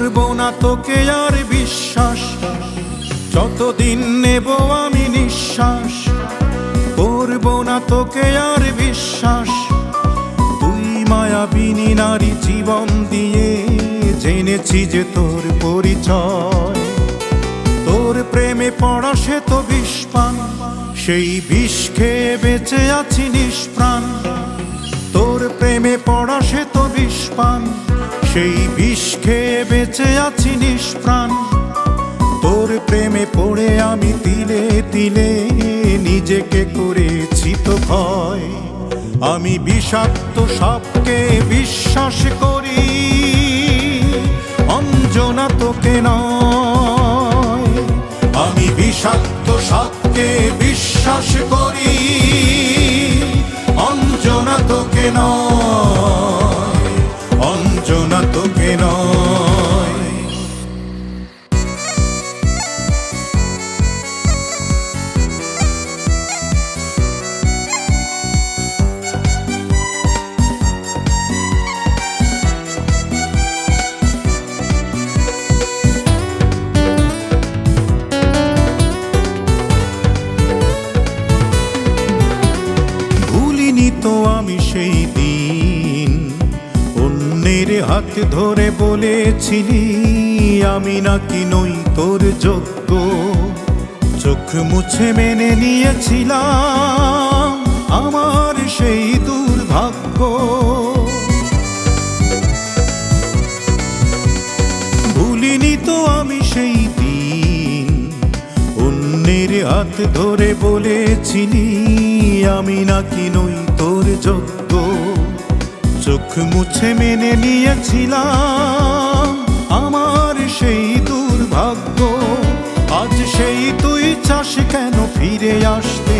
করব না তোকে আর বিশ্বাস, যতদিন নেব আমি নিঃশ্বাস। করব না তোকে আর বিশ্বাস, তুই মায়াবিনী নারী জীবন দিয়ে জেনেছি যে তোর পরিচয়। তোর প্রেমে পড়া সে তো বিষ পান, সেই বিষ খেয়ে বেঁচে আছি নিষ্প্রাণ। তোর প্রেমে পড়া সে তো বিষ পান, সেই বিষ খেয়ে বেঁচে আছি নিষ্প্রাণ। তোর প্রেমে পড়ে আমি তিলে তিলে নিজেকে করেছি তো ভয়। আমি বিষাক্ত সাপকে বিশ্বাস করি, অঞ্জনা তোকে নয়। আমি বিষাক্ত সাপকে বিশ্বাস করি, অঞ্জনা তোকে নয়, অঞ্জনা তোকে নয়। তো আমি সেই দিন অন্যের হাত ধরে বলেছিলি আমি নাকি নই তোর যোগ্য। চোখ মুছে মেনে নিয়েছিলাম আমার সেই দুর্ভাগ্য। ভুলিনি তো আমি সেই দিন অন্যের হাত ধরে বলেছিলি আমি নাকি নই তোর যোগ্য। চোখ মুছে মেনে নিয়েছিলাম আমার সেই দুর্ভাগ্য। আজ সেই তুই চাস কেন ফিরে আসতে,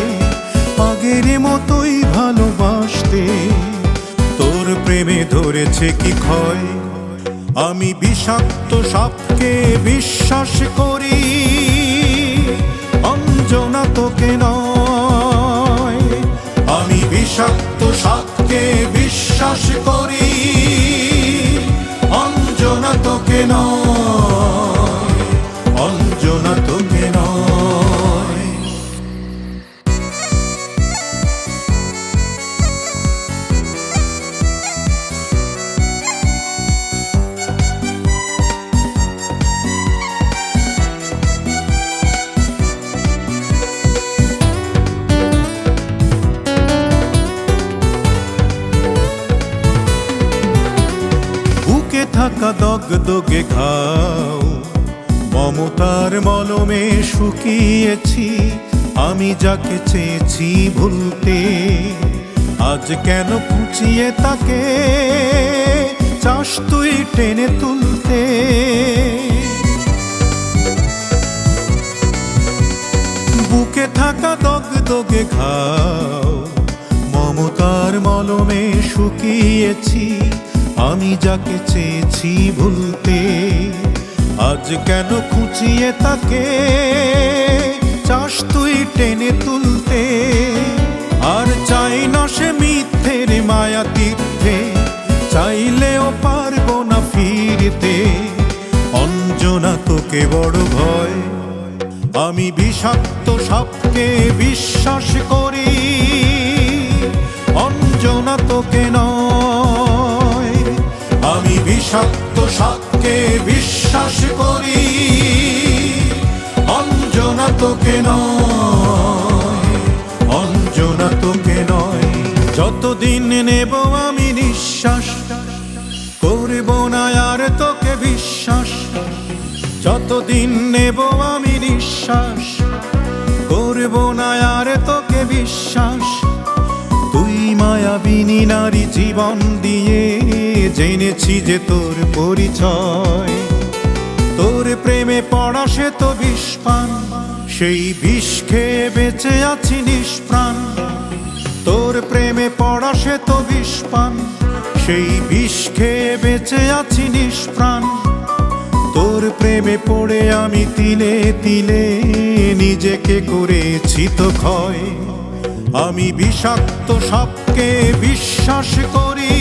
আগের মতোই ভালোবাসতে। তোর প্রেমে ধরেছে কি ক্ষয়, আমি বিষাক্ত সাপকে বিশ্বাস করি, অঞ্জনা তোকে নয়। আমি বিষাক্ত সাপকে বিশ্বাস করি, অঞ্জনা তোকে নয়, অঞ্জনা তোকে নয়। থাকা দগদগে ঘাও মমতার মলমে শুকিয়েছি, আমি যাকে চেয়েছি ভুলতে। আজ কেন খুঁচিয়ে তাকে চাস তুই টেনে তুলতে। বুকে থাকা দগদগে ঘাও মমতার মলমে শুকিয়েছি, আমি যাকে চেয়েছি ভুলতে। আজ কেন খুঁচিয়ে তাকে চাস তুই টেনে তুলতে। আর চাই না সে মিথ্যের মায়া তীর্থে, চাইলেও পারবো না ফিরতে। অঞ্জনা তোকে বড় ভয়, আমি বিষাক্ত সাপকে বিশ্বাস করি, অঞ্জনা তোকে নয়। আমি বিষাক্ত সাপকে বিশ্বাস করি, অঞ্জনা তোকে নয়, অঞ্জনা তোকে নয়। যতদিন নেব আমি নিঃশ্বাস, করব না আর তোকে বিশ্বাস। যতদিন নেব আমি নিঃশ্বাস, করব না আর তোকে বিশ্বাস। তুই মায়াবিনী নারী জীবন দিয়ে জেনেছি যে তোর পরিচয়। তোর প্রেমে পড়া সে তো বিষ পান, সেই বিষ খেয়ে বেঁচে আছি নিষ্প্রাণ। তোর প্রেমে পড়া সে তো বিষ পান, সেই বিষ খেয়ে বেঁচে আছি নিষ্প্রাণ। তোর প্রেমে পড়ে আমি তিলে তিলে নিজেকে করেছি তো ক্ষয়। আমি বিষাক্ত সাপকে বিশ্বাস করি,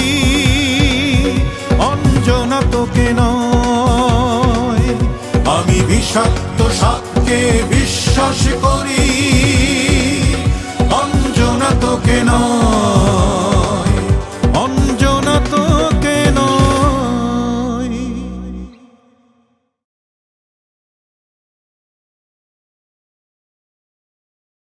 অঞ্জনা তোকে নয়। সত্য সত্যকে বিশ্বাস করি, অঞ্জনা তোকে নয়।